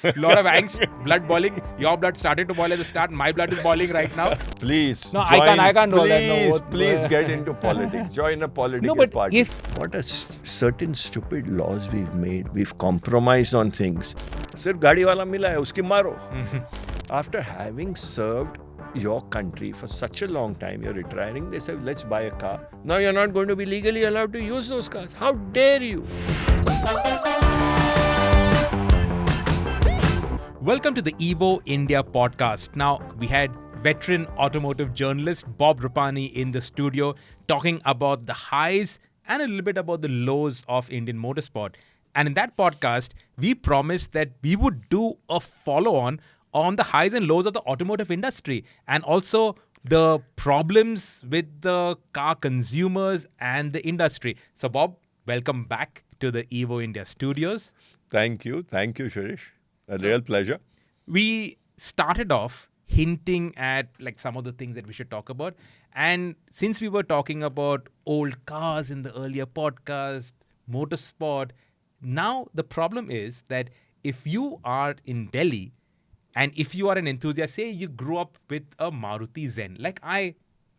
Lot of angst, blood boiling. Your blood started to boil at the start. My blood is boiling right now. Please, No, join, I can't do all that. No, please, what- please get into politics. Join a political but party. if- What a certain stupid laws we've made. We've compromised on things. सिर्फ गाड़ी वाला मिला है, उसकी मारो. After having served your country for such a long time, you're retiring, they say, let's buy a car. Now you're not going to be legally allowed to use those cars. How dare you? Welcome to the Evo India podcast. Now, we had veteran automotive journalist Bob Rupani in the studio talking about the highs and a little bit about the lows of Indian motorsport. And in that podcast, we promised that we would do a follow-on on the highs and lows of the automotive industry and also the problems with the car consumers and the industry. So, Bob, welcome back to the Evo India studios. Thank you, Sirish. A real pleasure. We started off hinting at like some of the things that we should talk about. And since we were talking about old cars in the earlier podcast, motorsport, now the problem is that if you are in Delhi and if you are an enthusiast, say you grew up with a Maruti Zen, like I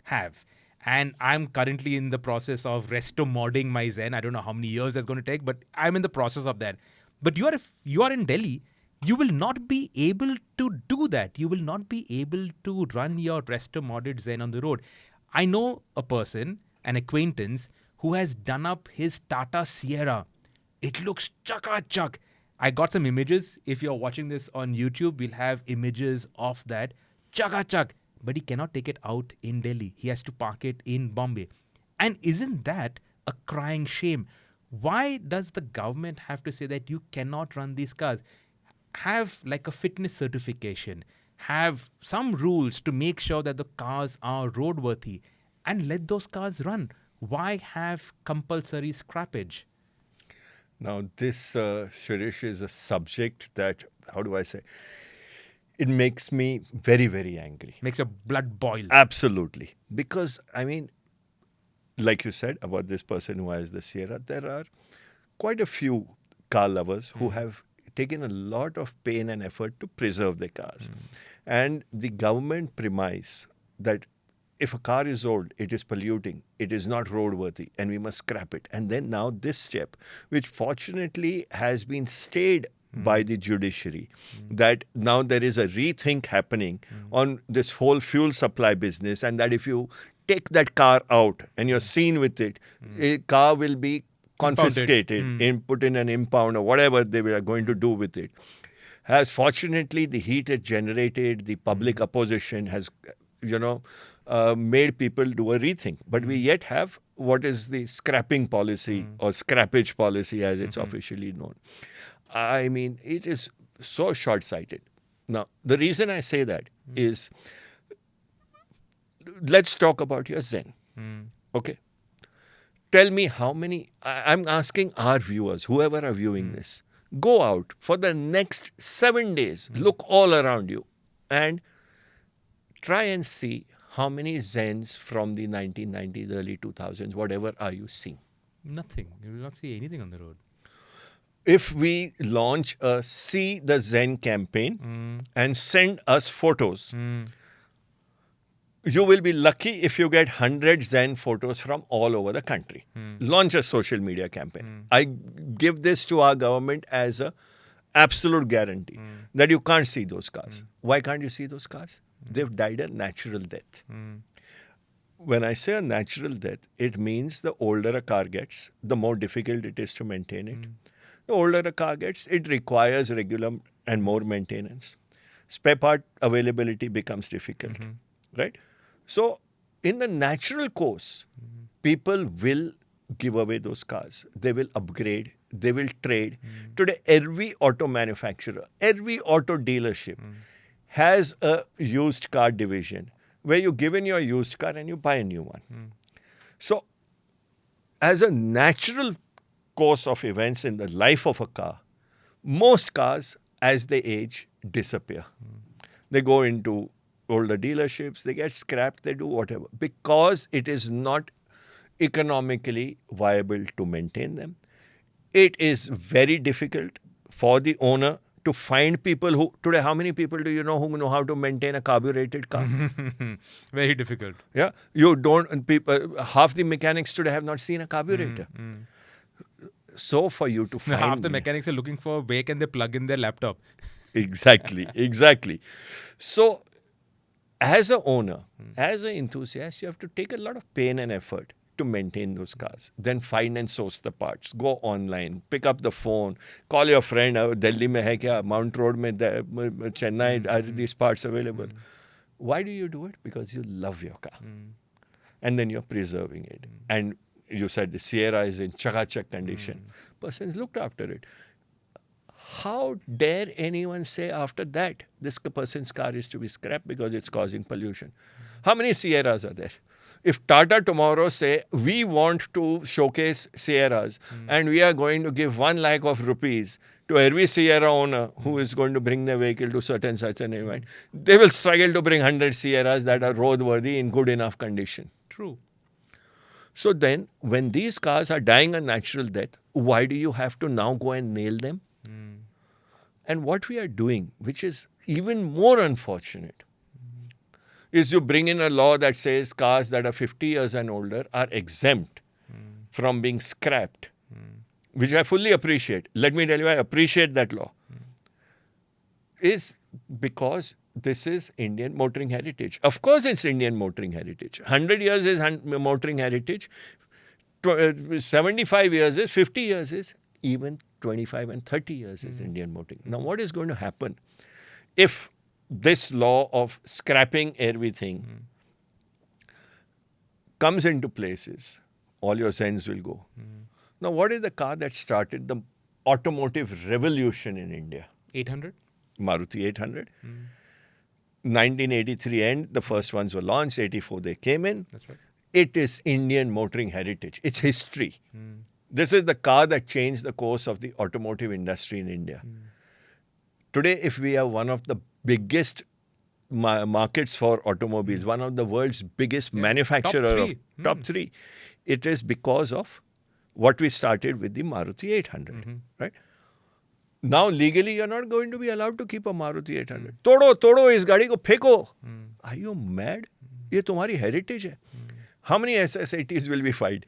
have, and I'm currently in the process of resto modding my Zen. I don't know how many years that's going to take, but I'm in the process of that. But if you are in Delhi, you will not be able to do that. You will not be able to run your resto modded Zen on the road. I know a person, an acquaintance, who has done up his Tata Sierra. It looks chaka-chak. I got some images. If you're watching this on YouTube, we'll have images of that. Chaka-chak. But he cannot take it out in Delhi. He has to park it in Bombay. And isn't that a crying shame? Why does the government have to say that you cannot run these cars? Have like a fitness certification. Have some rules to make sure that the cars are roadworthy. And let those cars run. Why have compulsory scrappage? Now, this, Shirish, is a subject that, how do I say, it makes me very, very angry. Makes your blood boil. Absolutely. Because, I mean, like you said about this person who has the Sierra, there are quite a few car lovers who have taken a lot of pain and effort to preserve their cars. And the government premise that if a car is old, it is polluting, it is not roadworthy, and we must scrap it. And then now this step, which fortunately has been stayed by the judiciary, that now there is a rethink happening on this whole fuel supply business, and that if you take that car out and you're seen with it, a car will be confiscated, put in an impound or whatever they are going to do with it. Has fortunately the heat it generated, the public opposition has, made people do a rethink. But we yet have what is the scrapping policy or scrappage policy as it's officially known. I mean, it is so short-sighted. Now, the reason I say that is, let's talk about your Zen. Okay. Tell me how many, I'm asking our viewers, whoever are viewing this, go out for the next 7 days, look all around you and try and see how many Zens from the 1990s, early 2000s, whatever are you seeing? Nothing. You will not see anything on the road. If we launch a See the Zen campaign and send us photos, you will be lucky if you get 100 Zen photos from all over the country. Launch a social media campaign. I give this to our government as an absolute guarantee that you can't see those cars. Why can't you see those cars? They've died a natural death. When I say a natural death, it means the older a car gets, the more difficult it is to maintain it. The older a car gets, it requires regular and more maintenance. Spare part availability becomes difficult, right? So, in the natural course, people will give away those cars. They will upgrade. They will trade. Today, every auto manufacturer, every auto dealership has a used car division where you give in your used car and you buy a new one. So, as a natural course of events in the life of a car, most cars, as they age, disappear. They go into older dealerships, they get scrapped, they do whatever, because it is not economically viable to maintain them. It is very difficult for the owner to find people who, today, how many people do you know who know how to maintain a carbureted car? Very difficult. Yeah, you don't, people, half the mechanics today have not seen a carburetor. So for you to find Half the mechanics are looking for where can they plug in their laptop. Exactly. So as a owner, as an enthusiast, you have to take a lot of pain and effort to maintain those cars. Then find and source the parts. Go online, pick up the phone, call your friend, Delhi mein hai kya, Mount Road mein, Chennai, are these parts available? Why do you do it? Because you love your car. And then you're preserving it. And you said the Sierra is in chakachak condition. Person's looked after it. How dare anyone say after that this person's car is to be scrapped because it's causing pollution? How many Sierras are there? If Tata tomorrow say, we want to showcase Sierras and we are going to give 1 lakh of rupees to every Sierra owner who is going to bring their vehicle to such an event, they will struggle to bring 100 Sierras that are roadworthy in good enough condition. True. So then, when these cars are dying a natural death, why do you have to now go and nail them? And what we are doing, which is even more unfortunate, is you bring in a law that says cars that are 50 years and older are exempt from being scrapped, which I fully appreciate. Let me tell you, I appreciate that law. Is because this is Indian motoring heritage. Of course, it's Indian motoring heritage. 100 years is motoring heritage. 75 years is, 50 years is, even 25 and 30 years is Indian motoring. Now, what is going to happen if this law of scrapping everything comes into places? All your Zens will go. Now, what is the car that started the automotive revolution in India? 800? Maruti 800. 1983 end, the first ones were launched. 84 they came in. That's right. It is Indian motoring heritage. It's history. This is the car that changed the course of the automotive industry in India. Today, if we are one of the biggest markets for automobiles, one of the world's biggest manufacturer of top three, it is because of what we started with the Maruti 800, right? Now, legally, you're not going to be allowed to keep a Maruti 800. Todo is गाड़ी को फेंको. Are you mad? ये तुम्हारी heritage है. How many SSATs will be filed?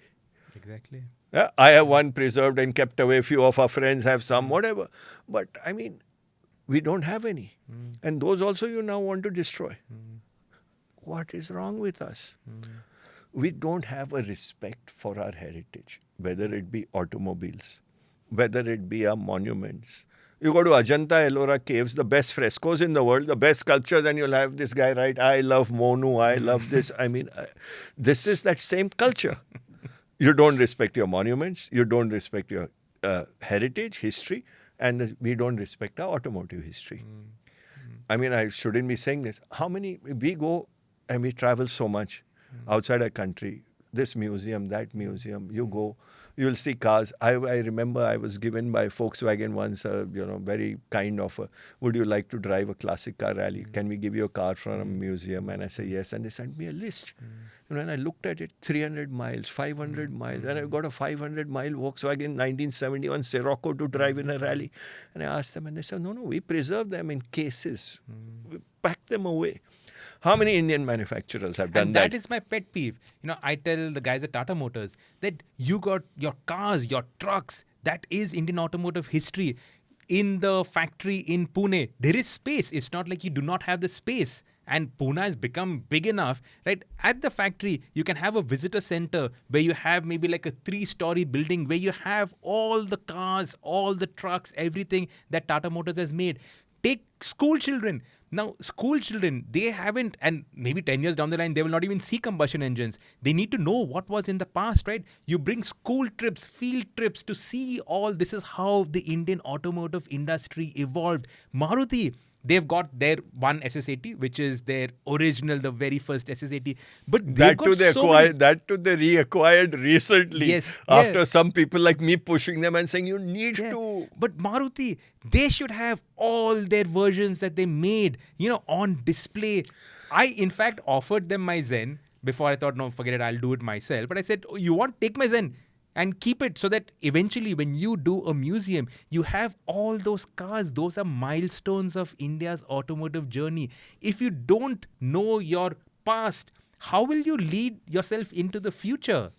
Exactly. Yeah, I have one preserved and kept away. Few of our friends have some, whatever. But, I mean, we don't have any. And those also you now want to destroy. What is wrong with us? We don't have a respect for our heritage, whether it be automobiles, whether it be our monuments. You go to Ajanta Ellora caves, the best frescoes in the world, the best sculptures, and you'll have this guy write, I love Monu, I love this. I mean, this is that same culture. You don't respect your monuments, you don't respect your heritage, history, and we don't respect our automotive history. I mean, I shouldn't be saying this. How many, we go and we travel so much outside our country, this museum, that museum, you go, you'll see cars. I remember I was given by Volkswagen once, very kind offer. Would you like to drive a classic car rally? Can we give you a car from a museum? And I said yes. And they sent me a list. And when I looked at it, 300 miles, 500 miles. And I got a 500-mile Volkswagen 1971 Sirocco to drive in a rally. And I asked them and they said, no, we preserve them in cases. We pack them away. How many Indian manufacturers have done that? And that is my pet peeve. I tell the guys at Tata Motors that you got your cars, your trucks, that is Indian automotive history. In the factory in Pune, there is space. It's not like you do not have the space. And Pune has become big enough, right? At the factory, you can have a visitor center where you have maybe like a 3-story building where you have all the cars, all the trucks, everything that Tata Motors has made. Take school children. Now, school children, they haven't, and maybe 10 years down the line, they will not even see combustion engines. They need to know what was in the past, right? You bring school trips, field trips to see all. This is how the Indian automotive industry evolved. Maruti, they've got their one SSAT, which is their original, the very first SSAT. But that too they reacquired recently. After some people like me pushing them and saying you need to. But Maruti, they should have all their versions that they made, on display. I, in fact, offered them my Zen before. I thought, no, forget it, I'll do it myself. But I said, you want, take my Zen. and keep it so that eventually when you do a museum, you have all those cars. Those are milestones of India's automotive journey. If you don't know your past, how will you lead yourself into the future?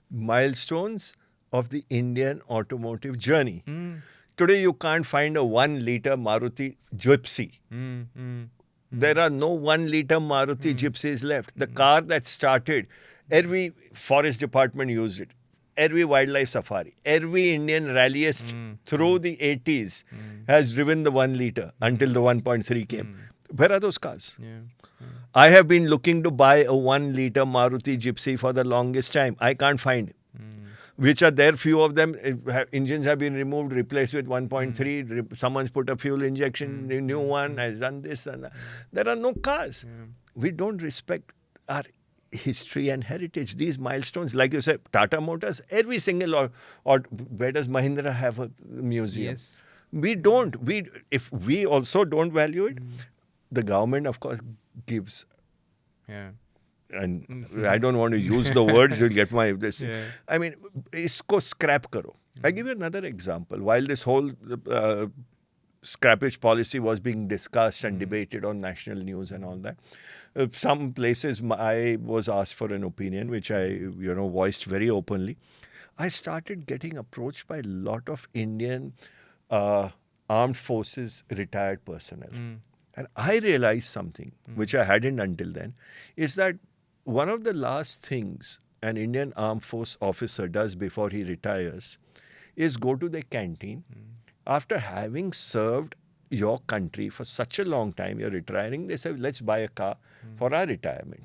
Milestones of the Indian automotive journey. Today, you can't find a 1 liter Maruti Gypsy. There are no 1 liter Maruti Gypsies left. The car that started, every forest department used it. Every wildlife safari, every Indian rallyist through the 80s has driven the 1 liter until the 1.3 came. Where are those cars? I have been looking to buy a 1 liter Maruti Gypsy for the longest time. I can't find it. Which are there, few of them, engines have been removed, replaced with 1.3. Someone's put a fuel injection, the new one has done this and that. There are no cars. We don't respect our history and heritage. These milestones, like you said, Tata Motors, every single, or where does Mahindra have a museum? Yes. We don't. If we also don't value it, the government, of course, gives. Yeah. And I don't want to use the words, you'll get my this. Yeah. I mean, isko scrap karo. I give you another example. While this whole scrappage policy was being discussed and debated on national news and all that, some places I was asked for an opinion, which I voiced very openly. I started getting approached by a lot of Indian armed forces retired personnel. And I realized something, which I hadn't until then, is that one of the last things an Indian armed force officer does before he retires is go to the canteen. After having served your country for such a long time, you're retiring, they say, let's buy a car for our retirement.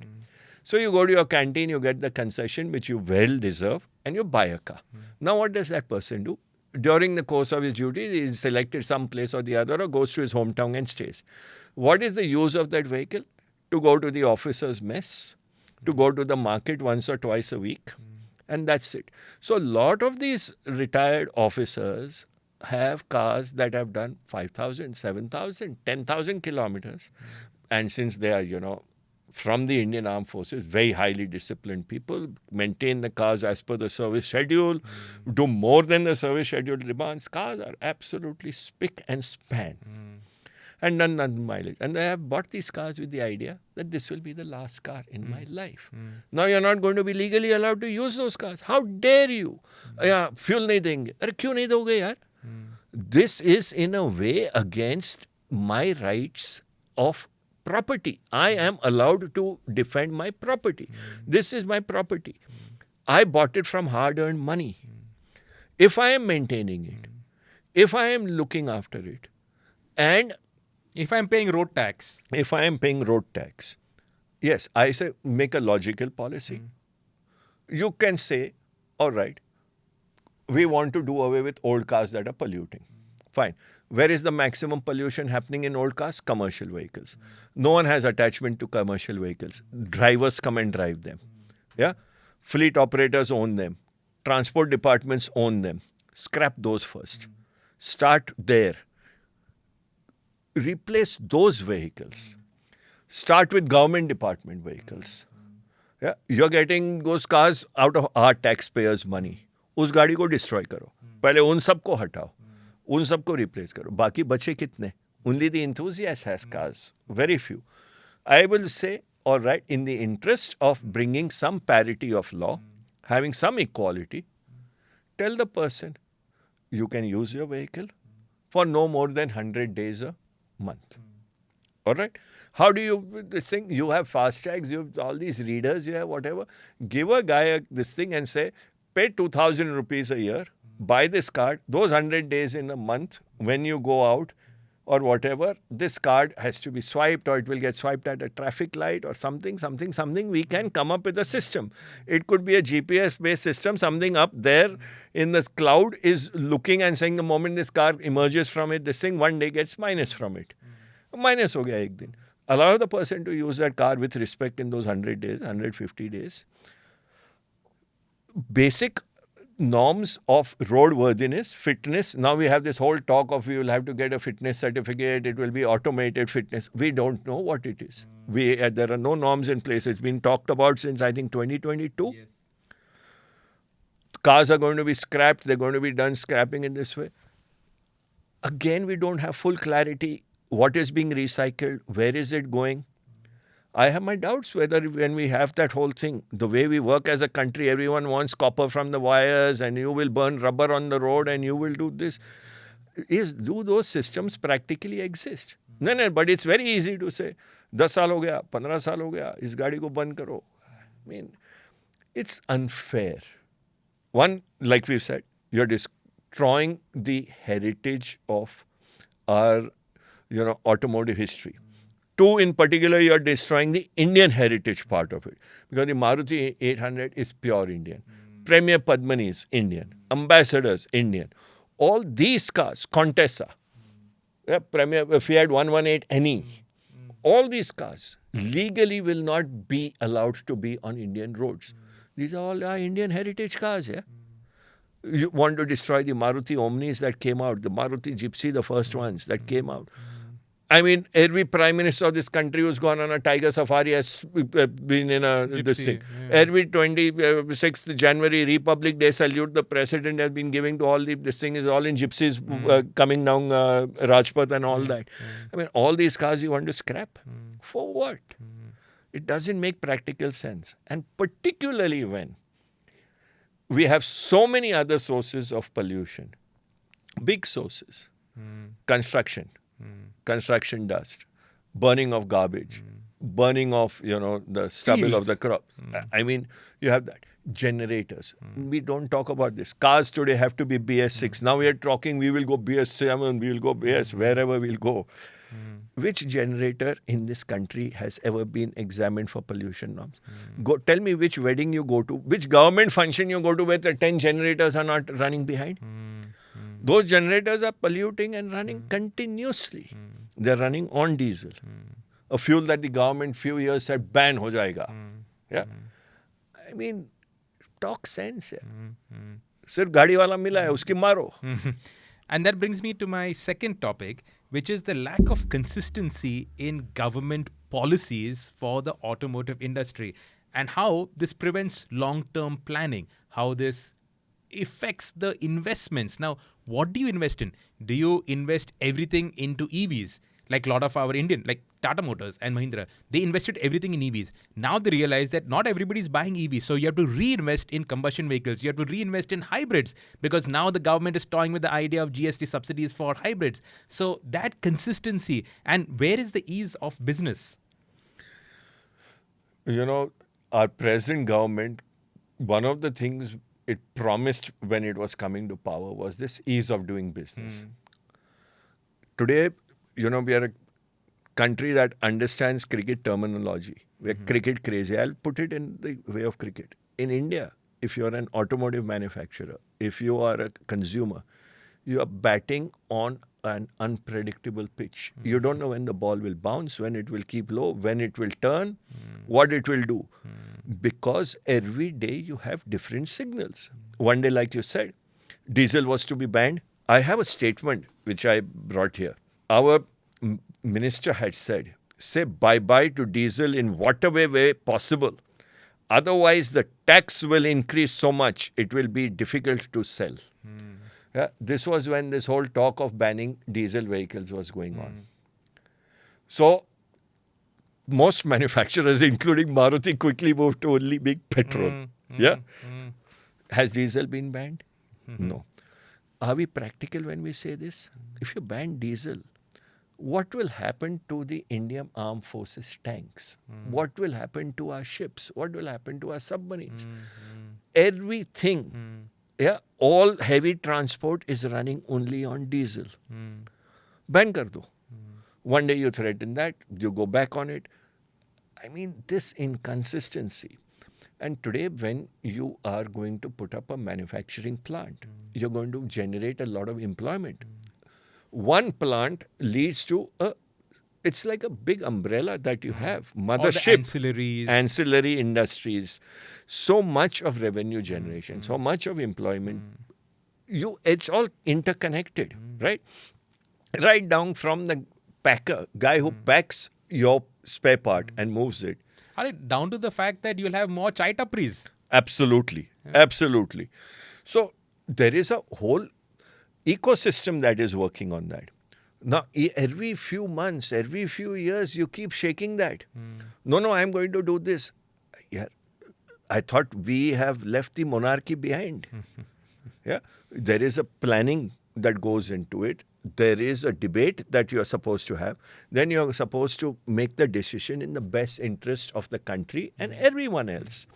So you go to your canteen, you get the concession, which you well deserve, and you buy a car. Now what does that person do? During the course of his duty, he is selected some place or the other or goes to his hometown and stays. What is the use of that vehicle? To go to the officer's mess, to go to the market once or twice a week, and that's it. So a lot of these retired officers have cars that have done 5,000, 7,000, 10,000 kilometers. And since they are, from the Indian Armed Forces, very highly disciplined people, maintain the cars as per the service schedule, do more than the service schedule demands. Cars are absolutely spick and span. And none mileage. And I have bought these cars with the idea that this will be the last car in my life. Now you're not going to be legally allowed to use those cars. How dare you? Fuel nahi denge. Arre kyun nahi doge yaar? This is in a way against my rights of property. I am allowed to defend my property. This is my property. I bought it from hard-earned money. If I am maintaining it, if I am looking after it, and if I'm paying road tax, yes, I say make a logical policy. You can say, all right, we want to do away with old cars that are polluting. Fine. Where is the maximum pollution happening in old cars? Commercial vehicles. No one has attachment to commercial vehicles. Drivers come and drive them. Yeah? Fleet operators own them. Transport departments own them. Scrap those first. Start there. Replace those vehicles. Start with government department vehicles. Yeah? You're getting those cars out of our taxpayers' money. उस गाड़ी को destroy करो. पहले उन सबको हटाओ. उन सबको रिप्लेस करो. बाकी बचे कितने? Only the enthusiast has cars. Very few. I will say, all right, in the interest of bringing some parity of law, having some equality, tell the person, you can use your vehicle for no more than 100 days a month. All right? How do you, this thing, you have FASTags, you have all these readers, you have whatever. Give a guy this thing and say, pay 2,000 rupees a year, buy this card, those 100 days in a month, when you go out or whatever, this card has to be swiped or it will get swiped at a traffic light or something. We can come up with a system. It could be a GPS-based system, something up there in the cloud is looking and saying the moment this car emerges from it, this thing one day gets minus from it. Minus ho gaya ek din. Allow the person to use that car with respect in those 100 days, 150 days. Basic norms of roadworthiness, fitness. Now we have this whole talk of we will have to get a fitness certificate. It will be automated fitness. We don't know what it is. There are no norms in place. It's been talked about since I think 2022. yes. Cars are going to be scrapped. They're going to be done scrapping in this way. Again, we don't have full clarity. What is being recycled? Where is it going? I have my doubts whether when we have that whole thing, the way we work as a country, everyone wants copper from the wires and you will burn rubber on the road and you will do this. Do those systems practically exist? No, but it's very easy to say, 10 साल हो गया, 15 साल हो गया, इस गाड़ी को बंद करो. I mean, it's unfair. One, like we've said, you're destroying the heritage of our, automotive history. Two, in particular, you're destroying the Indian heritage part of it. Because the Maruti 800 is pure Indian. Premier Padmini is Indian. Ambassadors, Indian. All these cars, Contessa, Premier Fiat 118 NE, all these cars legally will not be allowed to be on Indian roads. These are all our Indian heritage cars, yeah? You want to destroy the Maruti Omnis that came out, the Maruti Gypsy, the first ones that came out. I mean, every prime minister of this country who's gone on a tiger safari has been in this thing. Yeah. Every 26th January, Republic Day salute the president has been giving to all this thing is all in gypsies coming down Rajpath and all that. I mean, all these cars you want to scrap? For what? It doesn't make practical sense. And particularly when we have so many other sources of pollution, big sources, construction dust, burning of garbage, burning of, the stubble of the crop. I mean, you have that. Generators. We don't talk about this. Cars today have to be BS6. Now we are talking, we will go BS7, we will go BS, wherever we'll go. Which generator in this country has ever been examined for pollution norms? Go tell me which wedding you go to, which government function you go to where the 10 generators are not running behind. Those generators are polluting and running continuously. They're running on diesel. A fuel that the government few years said ban ho jayega. Yeah. I mean, talk sense. Sirf gaadi wala mila hai, uski maro. And that brings me to my second topic, which is the lack of consistency in government policies for the automotive industry and how this prevents long-term planning, how this affects the investments. Now, what do you invest in? Do you invest everything into EVs? Like a lot of our Indian, like Tata Motors and Mahindra, they invested everything in EVs. Now they realize that not everybody is buying EVs. So you have to reinvest in combustion vehicles. You have to reinvest in hybrids because now the government is toying with the idea of GST subsidies for hybrids. So that consistency, and where is the ease of business? Our present government, one of the things it promised when it was coming to power was this ease of doing business. Today, we are a country that understands cricket terminology. We're cricket crazy. I'll put it in the way of cricket. In India, if you're an automotive manufacturer, if you are a consumer, you are batting on an unpredictable pitch. You don't know when the ball will bounce, when it will keep low, when it will turn, what it will do. Because every day you have different signals. One day, like you said, diesel was to be banned. I have a statement which I brought here. Our minister had said, say bye-bye to diesel in whatever way possible. Otherwise, the tax will increase so much, it will be difficult to sell. Yeah, this was when this whole talk of banning diesel vehicles was going on. So, most manufacturers, including Maruti, quickly moved to only big petrol. Has diesel been banned? No. Are we practical when we say this? If you ban diesel, what will happen to the Indian Armed Forces tanks? What will happen to our ships? What will happen to our submarines? Everything, all heavy transport is running only on diesel. Ban kar do. One day you threaten that, you go back on it. I mean, this inconsistency. And today, when you are going to put up a manufacturing plant, you're going to generate a lot of employment. One plant leads to it's like a big umbrella that you have. Mothership, ancillaries, ancillary industries, so much of revenue generation, so much of employment. It's all interconnected, right? Right down from the packer, guy who packs your spare part and moves it. Down to the fact that you'll have more chai tapris. Absolutely. Absolutely. So there is a whole ecosystem that is working on that. Now, every few months, every few years, you keep shaking that. No, I'm going to do this. Yeah, I thought we have left the monarchy behind. Yeah, there is a planning that goes into it. There is a debate that you are supposed to have. Then you are supposed to make the decision in the best interest of the country and everyone else.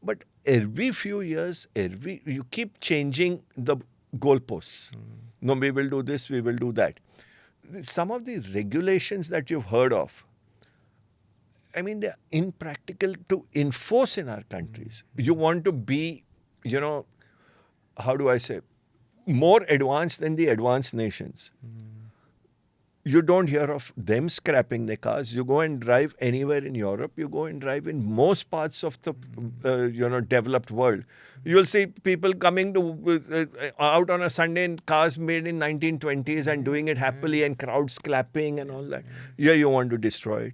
But every few years, you keep changing the goalposts. No, we will do this, we will do that. Some of the regulations that you've heard of, I mean, they're impractical to enforce in our countries. You want to be, how do I say, more advanced than the advanced nations. You don't hear of them scrapping their cars. You go and drive anywhere in Europe. You go and drive in most parts of the developed world. You'll see people coming to out on a Sunday in cars made in 1920s and doing it happily and crowds clapping and all that. Yeah, you want to destroy it.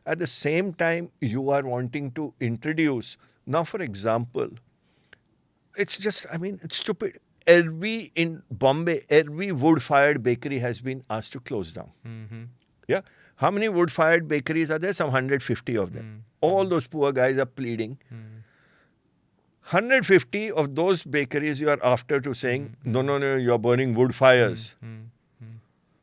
At the same time, you are wanting to introduce. Now, for example, it's stupid. In Bombay, every wood-fired bakery has been asked to close down. Yeah. How many wood-fired bakeries are there? Some 150 of them. All those poor guys are pleading. 150 of those bakeries you are after to saying, no, you're burning wood fires.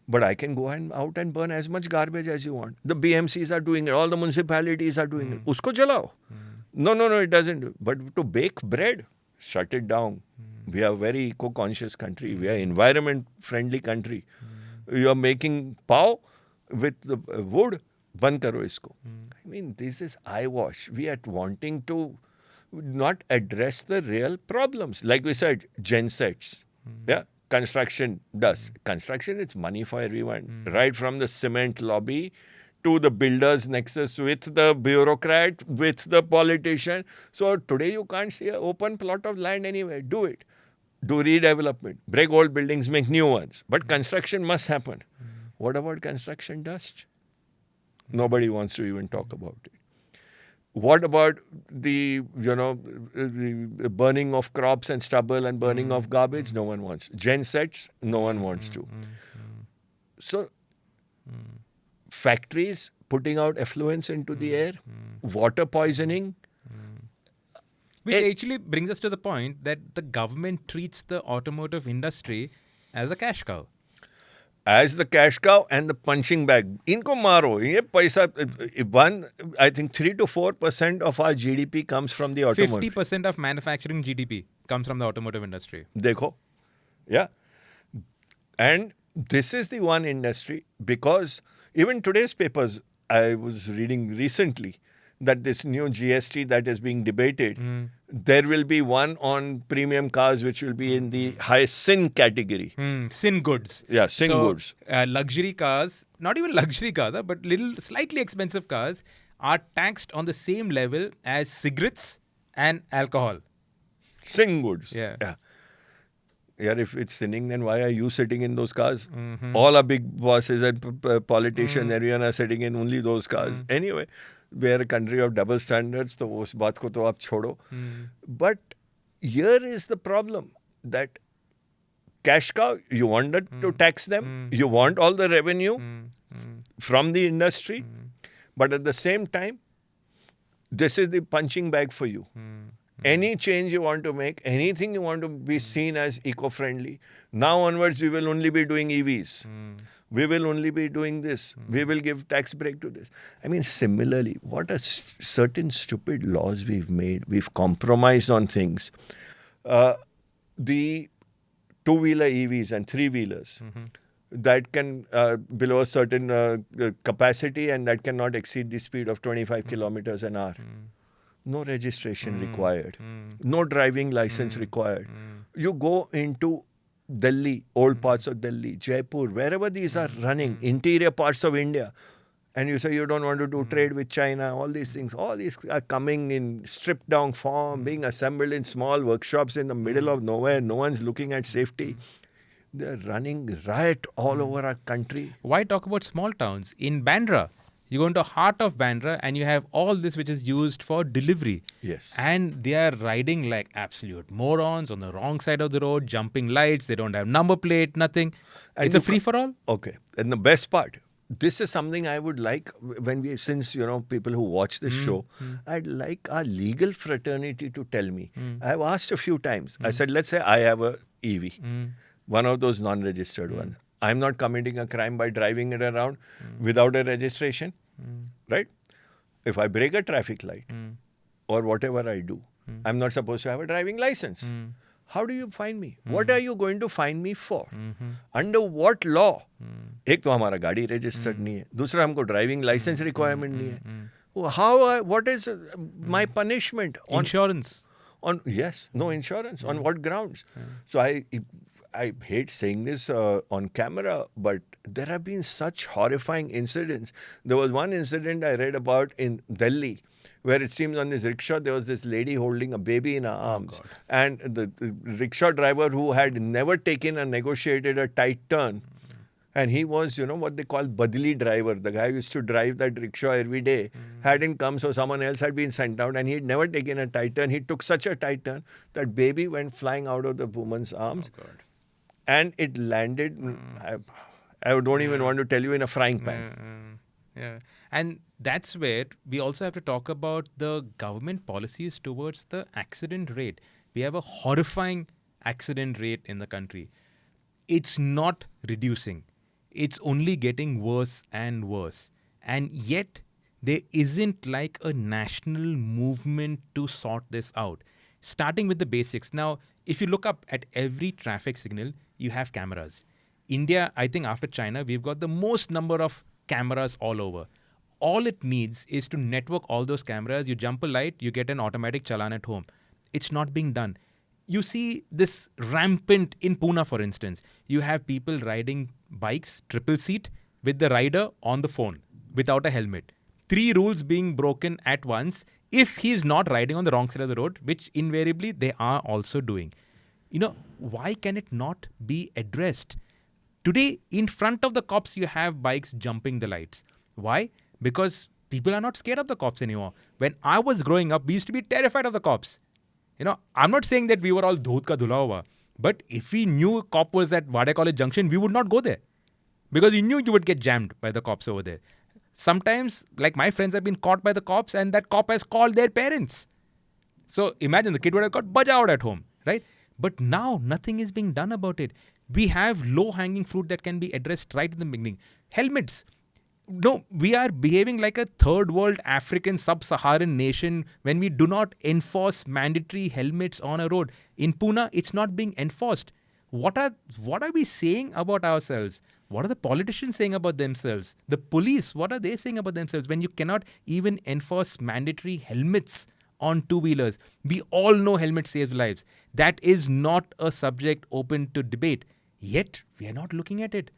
But I can go out and burn as much garbage as you want. The BMCs are doing it. All the municipalities are doing it. Usko jalao. No, it doesn't. But to bake bread, shut it down. We are a very eco-conscious country. We are environment-friendly country. You are making pav with the wood, ban karo isko. I mean, this is eyewash. We are wanting to not address the real problems. Like we said, gensets. Yeah, construction does. Construction, it's money for everyone. Right from the cement lobby to the builder's nexus with the bureaucrat, with the politician. So today you can't see an open plot of land anywhere. Do it. Do redevelopment. Break old buildings, make new ones. But construction must happen. What about construction dust? Nobody wants to even talk about it. What about the burning of crops and stubble and burning of garbage? No one wants. Gensets, no one wants to. So, factories putting out effluents into the air, water poisoning. Which actually brings us to the point that the government treats the automotive industry as a cash cow. As the cash cow and the punching bag. Inko maro. Ye paisa, I think 3 to 4% of our GDP comes from the automotive. 50% of manufacturing GDP comes from the automotive industry. Dekho. Yeah. And this is the one industry, because even today's papers, I was reading recently that this new GST that is being debated, there will be one on premium cars which will be in the high sin category. Sin goods. Yeah, sin goods. Luxury cars, not even luxury cars, but slightly expensive cars are taxed on the same level as cigarettes and alcohol. Sin goods. Yeah. Yeah, if it's sinning, then why are you sitting in those cars? All our big bosses and politicians, everyone are sitting in only those cars. Anyway, we are a country of double standards, so us baat ko to aap chodo. But here is the problem, that cash cow, you wanted to tax them, you want all the revenue from the industry, but at the same time, this is the punching bag for you. Any change you want to make, anything you want to be seen as eco-friendly, now onwards we will only be doing EVs. We will only be doing this. We will give tax break to this. I mean, similarly, what are certain stupid laws we've made? We've compromised on things. The two-wheeler EVs and three-wheelers that can, below a certain capacity, and that cannot exceed the speed of 25 kilometers an hour. No registration required. No driving license required. You go into Delhi, old parts of Delhi, Jaipur, wherever these are running, interior parts of India, and you say you don't want to do trade with China, all these things, all these are coming in stripped down form, being assembled in small workshops in the middle of nowhere. No one's looking at safety. They're running riot all over our country. Why talk about small towns? In Bandra, You go into heart of Bandra and you have all this which is used for delivery. Yes. And they are riding like absolute morons on the wrong side of the road, jumping lights. They don't have number plate, nothing. And It's a you free for all. Okay. And the best part, this is something I would like when we, since, people who watch this show, I'd like our legal fraternity to tell me. I have asked a few times. I said, let's say I have a EV, one of those non-registered ones. I'm not committing a crime by driving it around without a registration, right? If I break a traffic light or whatever I do, I'm not supposed to have a driving license. How do you find me? What are you going to find me for? Under what law? एक तो हमारा गाड़ी registered नहीं है, दूसरा हमको driving license requirement नहीं है. What is my punishment? Insurance. Yes, no insurance. On what grounds? So I hate saying this on camera, but there have been such horrifying incidents. There was one incident I read about in Delhi, where it seems on this rickshaw there was this lady holding a baby in her arms, and the rickshaw driver, who had never taken a negotiated a tight turn, and he was, what they call badli driver, the guy who used to drive that rickshaw every day, hadn't come, so someone else had been sent out, and he had never taken a tight turn. He took such a tight turn that baby went flying out of the woman's arms, and it landed. I don't even want to tell you, in a frying pan. Yeah. And that's where we also have to talk about the government policies towards the accident rate. We have a horrifying accident rate in the country. It's not reducing. It's only getting worse and worse. And yet, there isn't like a national movement to sort this out. Starting with the basics. Now, if you look up at every traffic signal, you have cameras. India, I think after China, we've got the most number of cameras all over. All it needs is to network all those cameras. You jump a light, you get an automatic challan at home. It's not being done. You see this rampant in Pune, for instance. You have people riding bikes, triple seat, with the rider on the phone without a helmet. 3 rules being broken at once if he's not riding on the wrong side of the road, which invariably they are also doing. Why can it not be addressed? Today, in front of the cops, you have bikes jumping the lights. Why? Because people are not scared of the cops anymore. When I was growing up, we used to be terrified of the cops. I'm not saying that we were all dhoot ka dhula hua, but if we knew a cop was at Vada College Junction, we would not go there. Because you knew you would get jammed by the cops over there. Sometimes, like my friends have been caught by the cops and that cop has called their parents. So imagine the kid would have got bajawed at home, right? But now nothing is being done about it. We have low-hanging fruit that can be addressed right in the beginning. Helmets. No, we are behaving like a third world African sub-Saharan nation when we do not enforce mandatory helmets on a road. In Pune, it's not being enforced. What are we saying about ourselves? What are the politicians saying about themselves? The police, what are they saying about themselves when you cannot even enforce mandatory helmets on two-wheelers? We all know helmet saves lives. That is not a subject open to debate. Yet, we are not looking at it.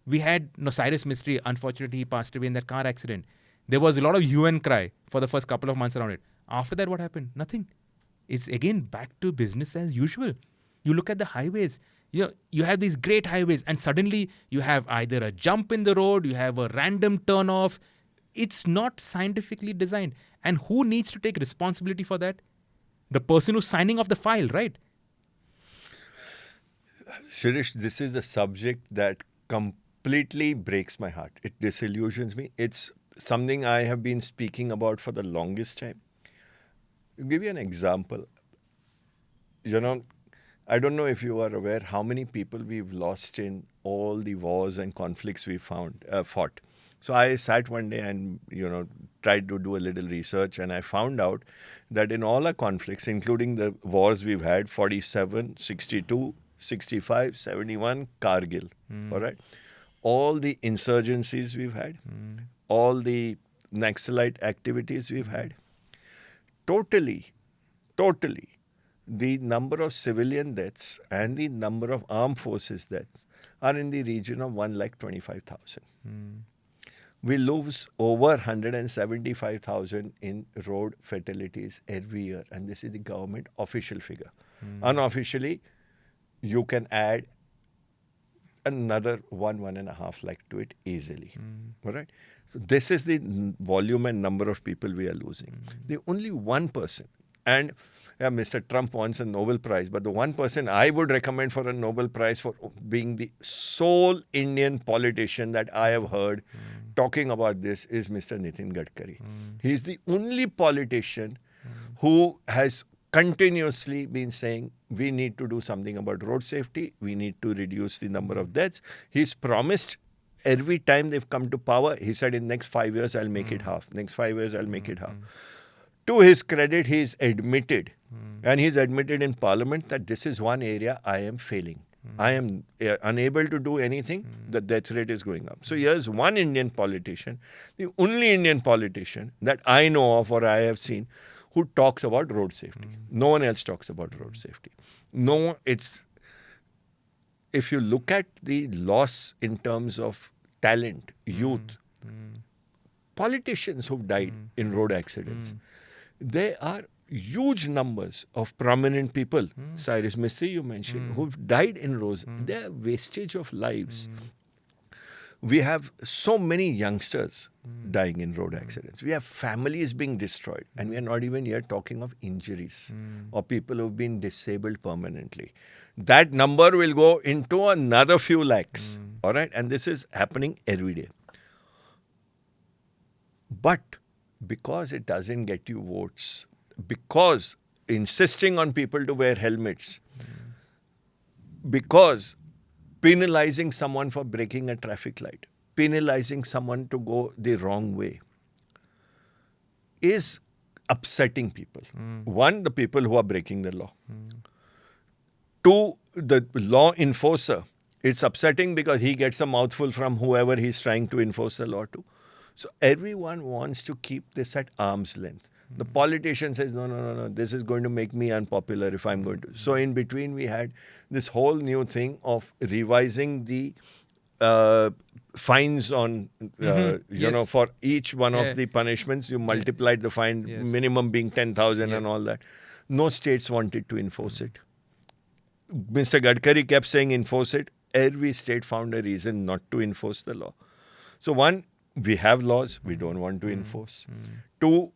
We had Cyrus Mystery. Unfortunately, he passed away in that car accident. There was a lot of hue and cry for the first couple of months around it. After that, what happened? Nothing. It's again back to business as usual. You look at the highways. You have these great highways and suddenly you have either a jump in the road, you have a random turn off. It's not scientifically designed. And who needs to take responsibility for that? The person who's signing off the file, right? Sirish, this is a subject that completely breaks my heart. It disillusions me. It's something I have been speaking about for the longest time. I'll give you an example. I don't know if you are aware how many people we've lost in all the wars and conflicts we fought. So I sat one day and, tried to do a little research, and I found out that in all our conflicts, including the wars we've had, 47, 62, 65, 71, Kargil, all right? All the insurgencies we've had, all the Naxalite activities we've had, totally, the number of civilian deaths and the number of armed forces deaths are in the region of 125,000. We lose over 175,000 in road fatalities every year, and this is the government official figure. Unofficially, you can add another 1.5 lakh to it easily. All right. So this is the volume and number of people we are losing. The only one person, and yeah, Mr. Trump wants a Nobel Prize, but the one person I would recommend for a Nobel Prize for being the sole Indian politician that I have heard talking about this is Mr. Nitin Gadkari. He's the only politician who has continuously been saying we need to do something about road safety, we need to reduce the number of deaths. He's promised every time they've come to power, he said in next 5 years I'll make it half. Next 5 years I'll make it half. To his credit, he's admitted, and he's admitted in Parliament that this is one area I am failing. I am unable to do anything. The death rate is going up. So here's one Indian politician, the only Indian politician that I know of or I have seen who talks about road safety. No one else talks about road safety. No, it's if you look at the loss in terms of talent, youth, politicians who've died in road accidents, there are huge numbers of prominent people, Cyrus Mistry you mentioned, who've died in roads. They're wastage of lives. We have so many youngsters dying in road accidents. We have families being destroyed. And we are not even here talking of injuries or people who've been disabled permanently. That number will go into another few lakhs. All right. And this is happening every day. But because it doesn't get you votes, because insisting on people to wear helmets, because penalizing someone for breaking a traffic light, penalizing someone to go the wrong way is upsetting people. One, the people who are breaking the law. Two, the law enforcer. It's upsetting because he gets a mouthful from whoever he's trying to enforce the law to. So everyone wants to keep this at arm's length. The politician says, no, this is going to make me unpopular if I'm going to. So in between, we had this whole new thing of revising the fines on, you know, for each one of the punishments, you multiplied the fine, minimum being 10,000 and all that. No states wanted to enforce it. Mr. Gadkari kept saying enforce it. Every state found a reason not to enforce the law. So one, we have laws we don't want to enforce. Two,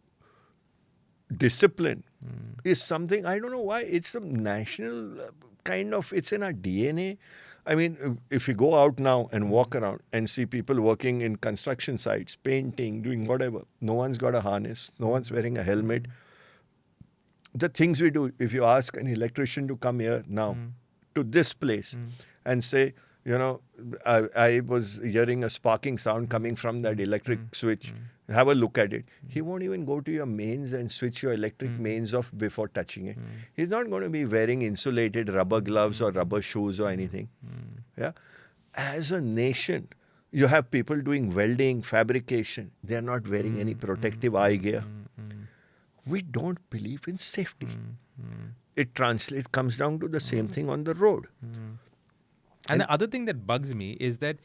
discipline is something, I don't know why, it's a national kind of, it's in our DNA. I mean, if you go out now and walk around and see people working in construction sites, painting, doing whatever, no one's got a harness, no one's wearing a helmet. The things we do, if you ask an electrician to come here now to this place and say, you know, I was hearing a sparking sound coming from that electric switch. Have a look at it. He won't even go to your mains and switch your electric mains off before touching it. He's not going to be wearing insulated rubber gloves or rubber shoes or anything. Yeah. As a nation, you have people doing welding, fabrication. They're not wearing any protective eye gear. We don't believe in safety. It comes down to the same thing on the road. And the other thing that bugs me is that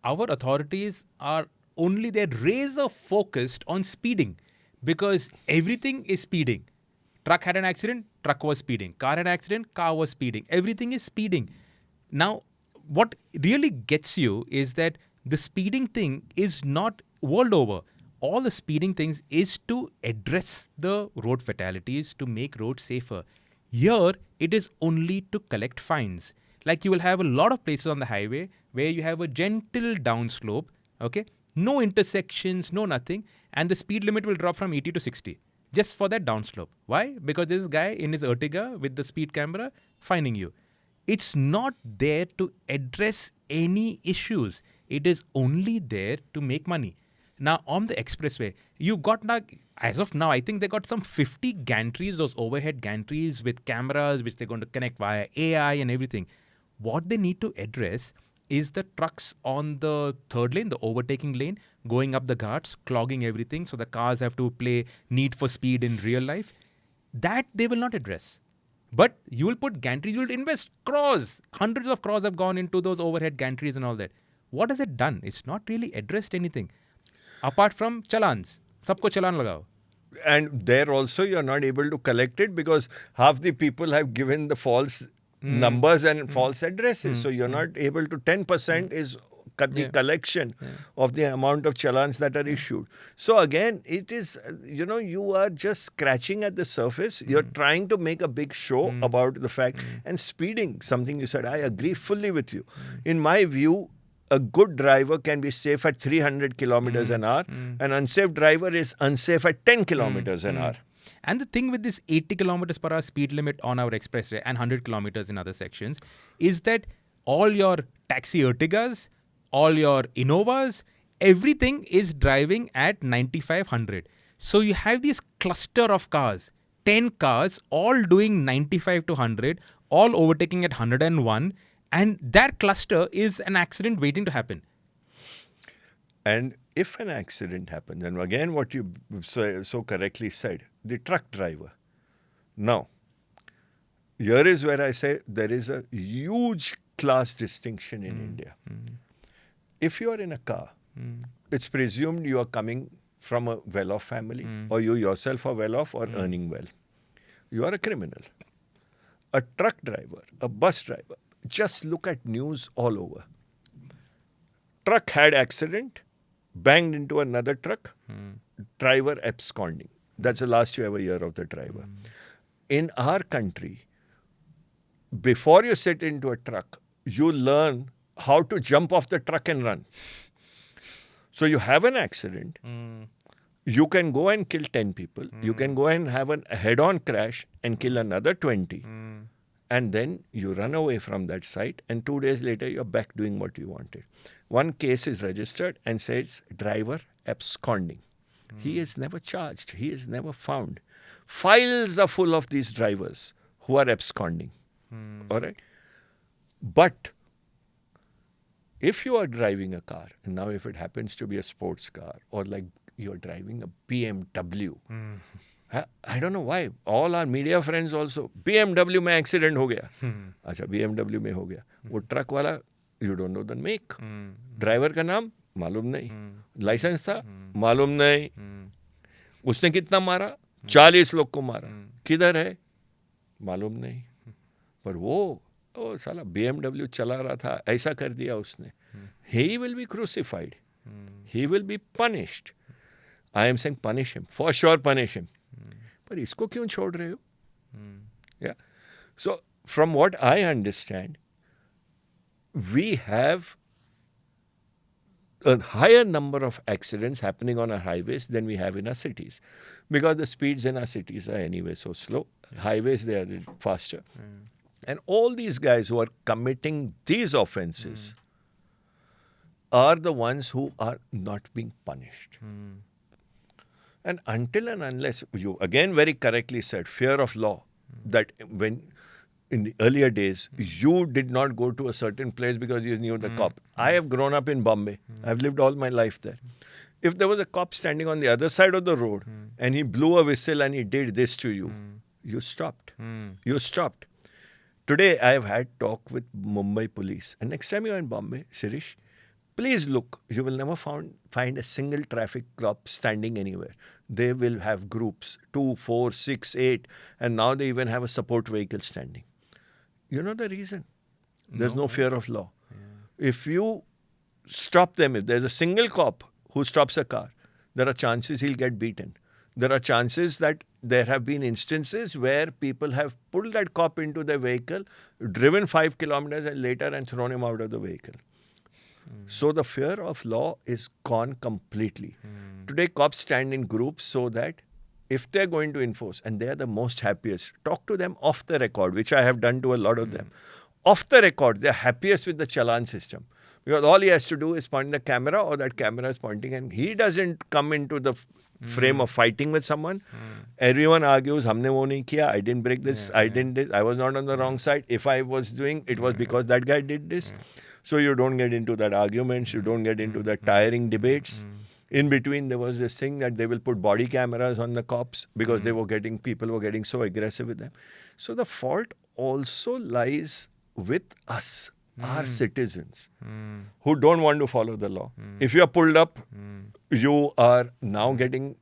our authorities are only they're razor focused on speeding because everything is speeding. Truck had an accident, truck was speeding. Car had an accident, car was speeding. Everything is speeding. Now, what really gets you is that the speeding thing is not world over. All the speeding things is to address the road fatalities, to make roads safer. Here, it is only to collect fines. Like you will have a lot of places on the highway where you have a gentle downslope, okay? No intersections, no nothing. And the speed limit will drop from 80 to 60 just for that downslope. Why? Because this guy in his Ertiga with the speed camera fining you. It's not there to address any issues. It is only there to make money. Now, on the expressway, you got now, as of now, I think they got some 50 gantries, those overhead gantries with cameras, which they're going to connect via AI and everything. What they need to address is the trucks on the third lane, the overtaking lane, going up the ghats, clogging everything. So the cars have to play Need for Speed in real life. That they will not address. But you will put gantries, you will invest crores. Hundreds of crores have gone into those overhead gantries and all that. What has it done? It's not really addressed anything. Apart from challans. Sabko chalan lagao. And there also you're not able to collect it because half the people have given the false numbers and false addresses. So you're not able to, 10% is the collection of the amount of challans that are issued. So again, it is, you are just scratching at the surface. You're trying to make a big show about the fact. And speeding, something you said, I agree fully with you. In my view, a good driver can be safe at 300 kilometers an hour. An unsafe driver is unsafe at 10 kilometers an hour. And the thing with this 80 kilometers per hour speed limit on our expressway and 100 kilometers in other sections is that all your taxi Ertigas, all your Innovas, everything is driving at 95-100. So you have this cluster of cars, 10 cars, all doing 95 to 100, all overtaking at 101. And that cluster is an accident waiting to happen. And if an accident happens, and again what you so correctly said, the truck driver. Now, here is where I say there is a huge class distinction in India. If you are in a car, it's presumed you are coming from a well-off family, or you yourself are well-off or earning well. You are a criminal. A truck driver, a bus driver, just look at news all over. Truck had accident, banged into another truck, driver absconding. That's the last you ever hear of the driver. In our country, before you sit into a truck, you learn how to jump off the truck and run. So you have an accident, you can go and kill 10 people, you can go and have a head-on crash and kill another 20, and then you run away from that site, and 2 days later you're back doing what you wanted. One case is registered and says driver absconding. He is never charged. He is never found. Files are full of these drivers who are absconding. All right? But if you are driving a car, and now if it happens to be a sports car, or like you're driving a BMW, I don't know why. All our media friends also, BMW में accident हो गया. अच्छा, BMW में हो गया. वो truck वाला, you don't know the make. Driver का नाम मालूम नहीं. License था मालूम नहीं. उसने कितना मारा? 40 लोग को मारा. किधर है? मालूम नहीं. पर वो साला BMW चला रहा था, ऐसा कर दिया उसने. He will be crucified. He will be punished. I am saying punish him. For sure punish him. पर इसको क्यों छोड़ रहे हो? Yeah. So from what I understand, we have a higher number of accidents happening on our highways than we have in our cities, because the speeds in our cities are anyway so slow. Highways, they are faster. And all these guys who are committing these offenses are the ones who are not being punished. And until and unless, you again very correctly said, fear of law, that when in the earlier days, you did not go to a certain place because you knew the cop. I have grown up in Bombay. I've lived all my life there. If there was a cop standing on the other side of the road and he blew a whistle and he did this to you, you stopped. You stopped. Today, I have had talk with Mumbai police. And next time you're in Bombay, Sirish, please look. You will never find a single traffic cop standing anywhere. They will have groups, 2, 4, 6, 8. And now they even have a support vehicle standing. You know the reason? There's no fear of law. Yeah. If you stop them, if there's a single cop who stops a car, there are chances he'll get beaten. There are chances that there have been instances where people have pulled that cop into their vehicle, driven 5 kilometers and later and thrown him out of the vehicle. So the fear of law is gone completely. Today cops stand in groups so that if they're going to enforce, and they're the most happiest, talk to them off the record, which I have done to a lot of them. Off the record, they're happiest with the challan system. Because all he has to do is point the camera, or that camera is pointing, and he doesn't come into the frame of fighting with someone. Everyone argues, humne wo nahi kiya, I didn't break this, I didn't this, I was not on the wrong side. If I was doing, it was because that guy did this. So you don't get into that arguments, you don't get into that tiring debates. In between, there was this thing that they will put body cameras on the cops because people were getting so aggressive with them. So the fault also lies with us, our citizens, who don't want to follow the law. If you are pulled up, you are now getting,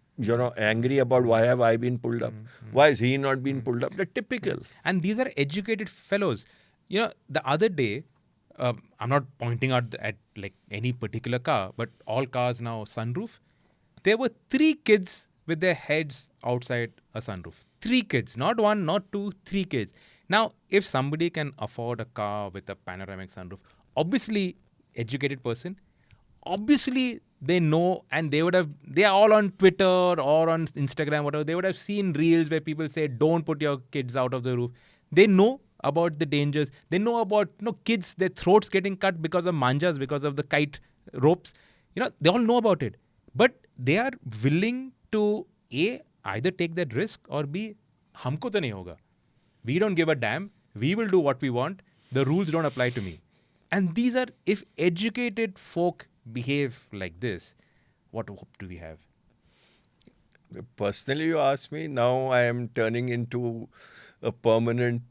angry about why have I been pulled up? Why is he not been pulled up? The typical. And these are educated fellows. The other day, I'm not pointing out at like any particular car, but all cars now sunroof. There were 3 kids with their heads outside a sunroof. 3 kids, not one, not two, 3 kids. Now, if somebody can afford a car with a panoramic sunroof, obviously, educated person, obviously they know, and they are all on Twitter or on Instagram, whatever. They would have seen reels where people say, don't put your kids out of the roof. They know about the dangers. They know about kids, their throats getting cut because of manjas, because of the kite ropes. They all know about it. But they are willing to either take that risk, or B, humko to nahi hoga. We don't give a damn. We will do what we want. The rules don't apply to me. And these are, if educated folk behave like this, what hope do we have? Personally, you ask me, now I am turning into a permanent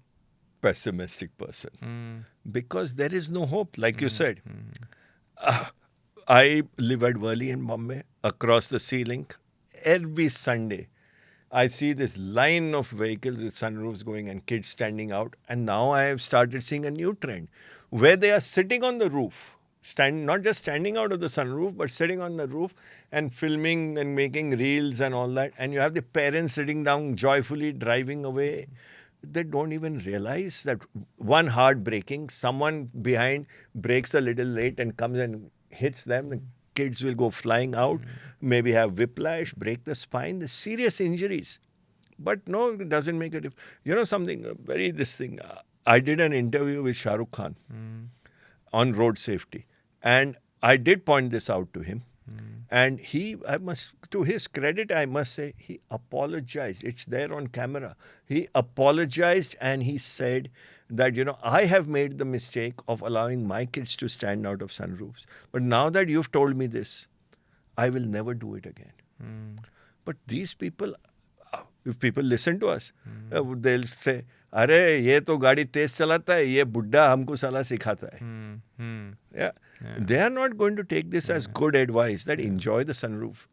pessimistic person. Because there is no hope, like you said. I live at Worli in Bombay, across the sea link. Every Sunday, I see this line of vehicles with sunroofs going and kids standing out. And now I have started seeing a new trend where they are sitting on the roof, not just standing out of the sunroof, but sitting on the roof and filming and making reels and all that. And you have the parents sitting down joyfully driving away. They don't even realize that one hard braking, someone behind brakes a little late and comes and hits them. The kids will go flying out, maybe have whiplash, break the spine, the serious injuries. But no, it doesn't make a difference. Something, I did an interview with Shah Rukh Khan on road safety. And I did point this out to him. And to his credit, I must say, he apologized. It's there on camera. He apologized and he said that, I have made the mistake of allowing my kids to stand out of sunroofs. But now that you've told me this, I will never do it again. But these people, if people listen to us, they'll say, अरे ये तो गाड़ी तेज चलाता है, ये बुड्ढा हमको साला सिखाता है. Yeah. They are not going to take this as good advice that enjoy the sunroof.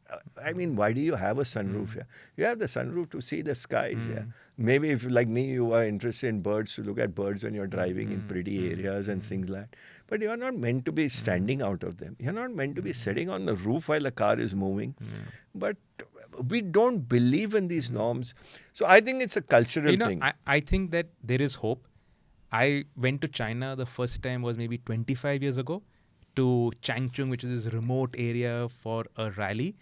I mean, why do you have a sunroof? You have the sunroof to see the skies. Maybe if, like me, you are interested in birds, to look at birds when you're driving in pretty areas and things like that. But you are not meant to be standing out of them. You're not meant to be sitting on the roof while a car is moving. But we don't believe in these norms. So I think it's a cultural thing. I think that there is hope. I went to China the first time was maybe 25 years ago to Changchun, which is this remote area, for a rally.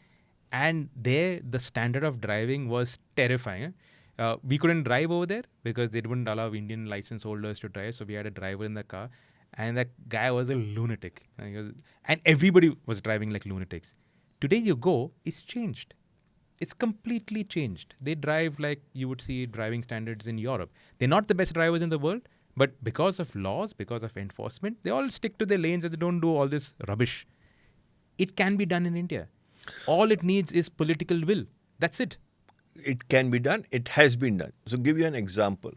And there, the standard of driving was terrifying. We couldn't drive over there because they wouldn't allow Indian license holders to drive. So we had a driver in the car. And that guy was a lunatic. And everybody was driving like lunatics. Today you go, it's changed. It's completely changed. They drive like you would see driving standards in Europe. They're not the best drivers in the world, but because of laws, because of enforcement, they all stick to their lanes and they don't do all this rubbish. It can be done in India. All it needs is political will. That's it. It can be done. It has been done. So give you an example.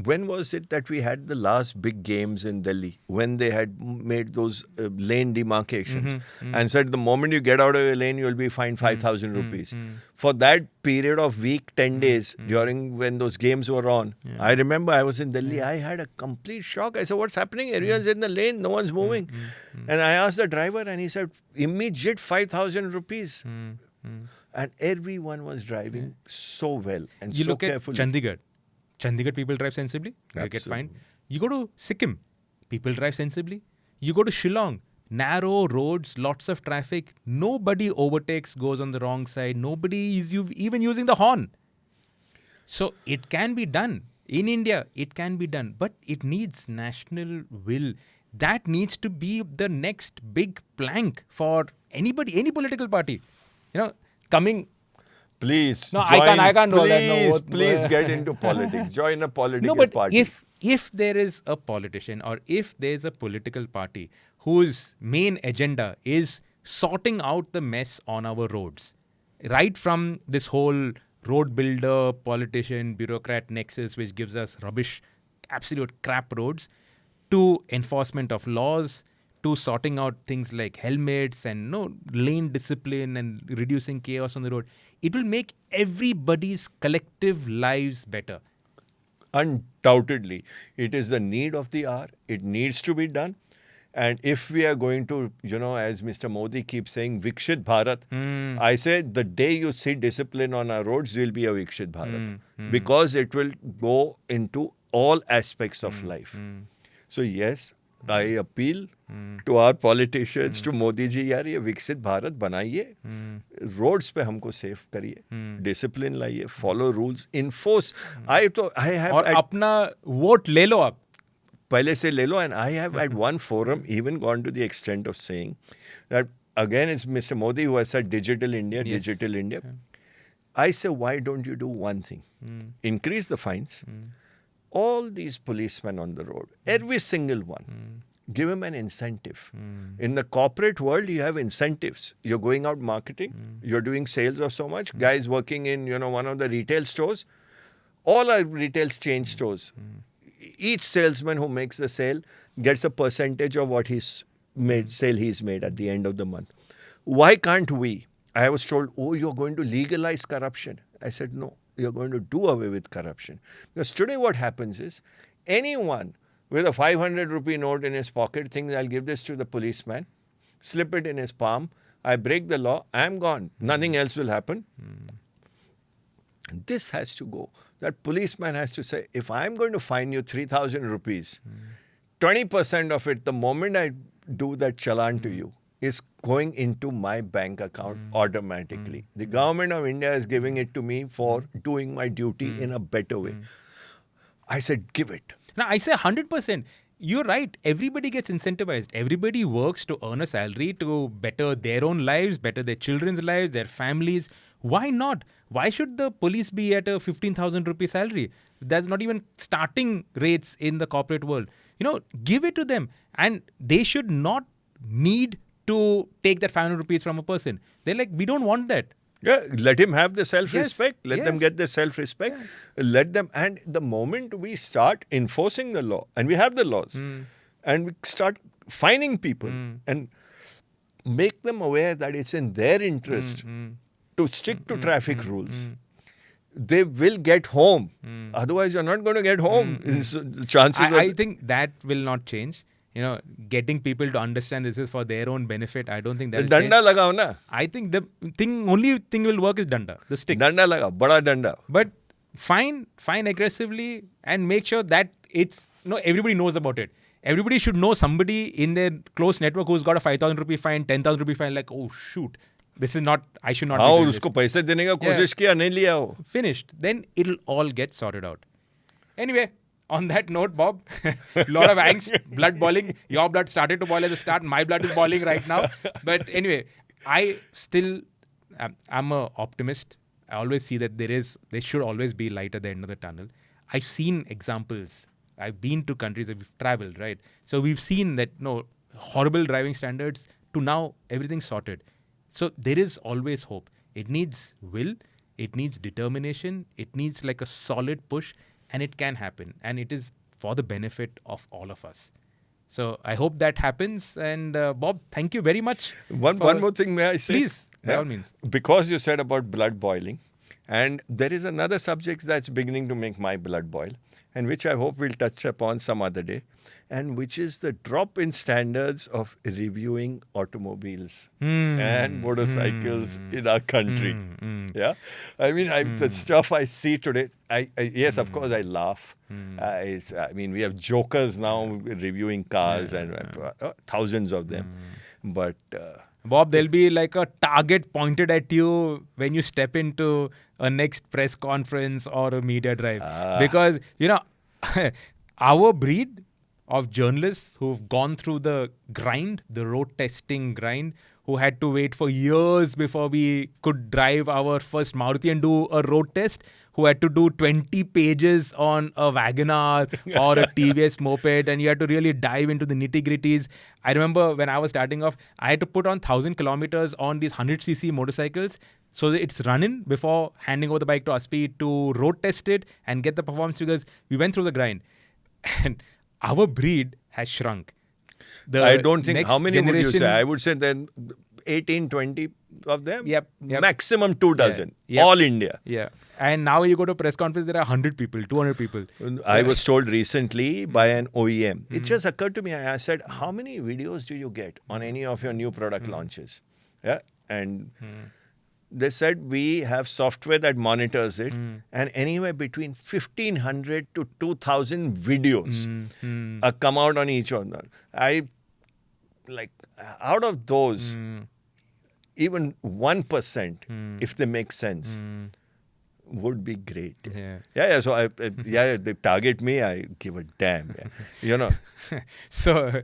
When was it that we had the last big games in Delhi, when they had made those lane demarcations and said the moment you get out of your lane, you'll be fined 5,000 rupees. For that period of week, 10 days during when those games were on, I remember I was in Delhi. I had a complete shock. I said, what's happening? Everyone's in the lane. No one's moving. And I asked the driver and he said, immediate 5,000 rupees. And everyone was driving so well and you so look at carefully. Chandigarh people drive sensibly, they get fined. You go to Sikkim, people drive sensibly. You go to Shillong, narrow roads, lots of traffic. Nobody overtakes, goes on the wrong side. Nobody is even using the horn. So it can be done. In India, it can be done. But it needs national will. That needs to be the next big plank for anybody, any political party. Coming... Please, no, join, I can't do that. No, please get into politics. Join a political but party. If there is a politician or if there is a political party whose main agenda is sorting out the mess on our roads, right from this whole road builder, politician, bureaucrat nexus, which gives us rubbish, absolute crap roads, to enforcement of laws, to sorting out things like helmets and lane discipline and reducing chaos on the road. It will make everybody's collective lives better. Undoubtedly, it is the need of the hour. It needs to be done. And if we are going to, as Mr. Modi keeps saying, Vikshit Bharat, I say the day you see discipline on our roads will be a Vikshit Bharat because it will go into all aspects of life. So yes, I appeal to our politicians, to Modi ji, यार ये विकसित भारत बनाइए, roads पे हमको safe करिए, discipline लाइए, follow rules, enforce. I have और अपना वोट ले लो आप. पहले से ले लो. And I have at one forum even gone to the extent of saying that, again, it's Mr. Modi who has said digital India, Yes. digital India. I say, why don't you do one thing? Increase the fines. All these policemen on the road, every single one, give him an incentive. In the corporate world, you have incentives. You're going out marketing, you're doing sales of so much. Guys working in, one of the retail stores, all our retail chain stores. Each salesman who makes the sale gets a percentage of what he's made at the end of the month. Why can't we? I was told, you're going to legalize corruption. I said, no, you're going to do away with corruption. Because today what happens is, anyone with a 500 rupee note in his pocket thinks, I'll give this to the policeman, slip it in his palm, I break the law, I'm gone. Nothing else will happen. This has to go. That policeman has to say, if I'm going to fine you 3,000 rupees, 20% of it, the moment I do that challan to you, is going into my bank account automatically. The government of India is giving it to me for doing my duty in a better way. I said, give it. Now, I say 100%. You're right. Everybody gets incentivized. Everybody works to earn a salary to better their own lives, better their children's lives, their families. Why not? Why should the police be at a 15,000 rupee salary? There's not even starting rates in the corporate world. Give it to them. And they should not need to take that 500 rupees from a person. They're like, we don't want that. Yeah, let him have the self-respect. Yes, Let them get the self-respect. Yeah. Let them, and the moment we start enforcing the law, and we have the laws, and we start fining people and make them aware that it's in their interest to stick to traffic rules, they will get home. Otherwise, you're not going to get home. The chances I think that will not change. Getting people to understand this is for their own benefit. I don't think that will change. Danda lagao na. I think the only thing will work is danda, the stick. Danda lagao, bada danda. But fine aggressively and make sure that it's, everybody knows about it. Everybody should know somebody in their close network who's got a 5,000 rupee fine, 10,000 rupee fine, like, oh shoot, this is not, I should not be doing usko paise dene ka koshish kiya, nahi liya ho. Finished. Then it'll all get sorted out. Anyway, on that note, Bob, lot of angst, blood boiling. Your blood started to boil at the start. My blood is boiling right now. But anyway, I'm an optimist. I always see that there should always be light at the end of the tunnel. I've seen examples. I've been to countries that we've traveled, right? So we've seen that, horrible driving standards to now everything's sorted. So there is always hope. It needs will. It needs determination. It needs like a solid push. And it can happen. And it is for the benefit of all of us. So I hope that happens. And Bob, thank you very much. One more thing, may I say? Please, by all means. Because you said about blood boiling. And there is another subject that's beginning to make my blood boil. And which I hope we'll touch upon some other day. And which is the drop in standards of reviewing automobiles and motorcycles in our country. Yeah, I mean, the stuff I see today, yes, of course, I laugh. I mean, we have jokers now reviewing cars and thousands of them. But Bob, there'll be like a target pointed at you when you step into a next press conference or a media drive. Because, our breed of journalists who've gone through the grind, the road testing grind, who had to wait for years before we could drive our first Maruti and do a road test, who had to do 20 pages on a WagonR or a TVS moped, and you had to really dive into the nitty-gritties. I remember when I was starting off, I had to put on 1,000 kilometers on these 100cc motorcycles so that it's running before handing over the bike to Aspi to road test it and get the performance figures. We went through the grind. And our breed has shrunk. I don't think, how many would you say? I would say then 18, 20 of them. Yep. Maximum 2 dozen. Yep. All India. Yeah. And now you go to a press conference, there are 100 people, 200 people. I was told recently by an OEM. It just occurred to me. I said, how many videos do you get on any of your new product launches? Yeah. And they said, we have software that monitors it. And anywhere between 1,500 to 2,000 videos come out on each one. Out of those, even 1%, if they make sense, would be great. Yeah. So they target me. I give a damn. Yeah. So,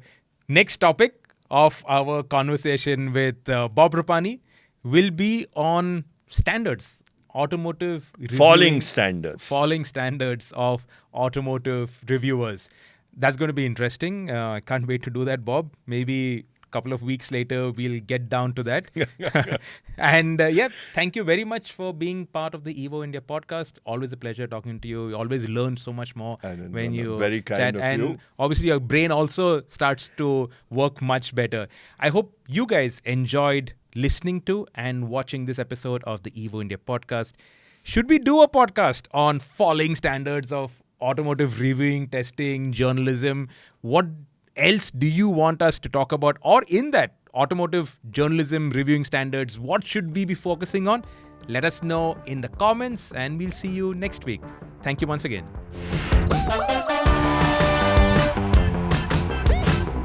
next topic of our conversation with Bob Rupani will be on standards, automotive falling standards of automotive reviewers. That's going to be interesting. I can't wait to do that, Bob. Maybe a couple of weeks later, we'll get down to that. And thank you very much for being part of the Evo India podcast. Always a pleasure talking to you. You always learn so much more when you very kind chat. of And you. obviously, your brain also starts to work much better. I hope you guys enjoyed listening to and watching this episode of the Evo India podcast. Should we do a podcast on falling standards of automotive reviewing, testing, journalism? What else do you want us to talk about? Or in that automotive journalism reviewing standards, what should we be focusing on? Let us know in the comments and we'll see you next week. Thank you once again.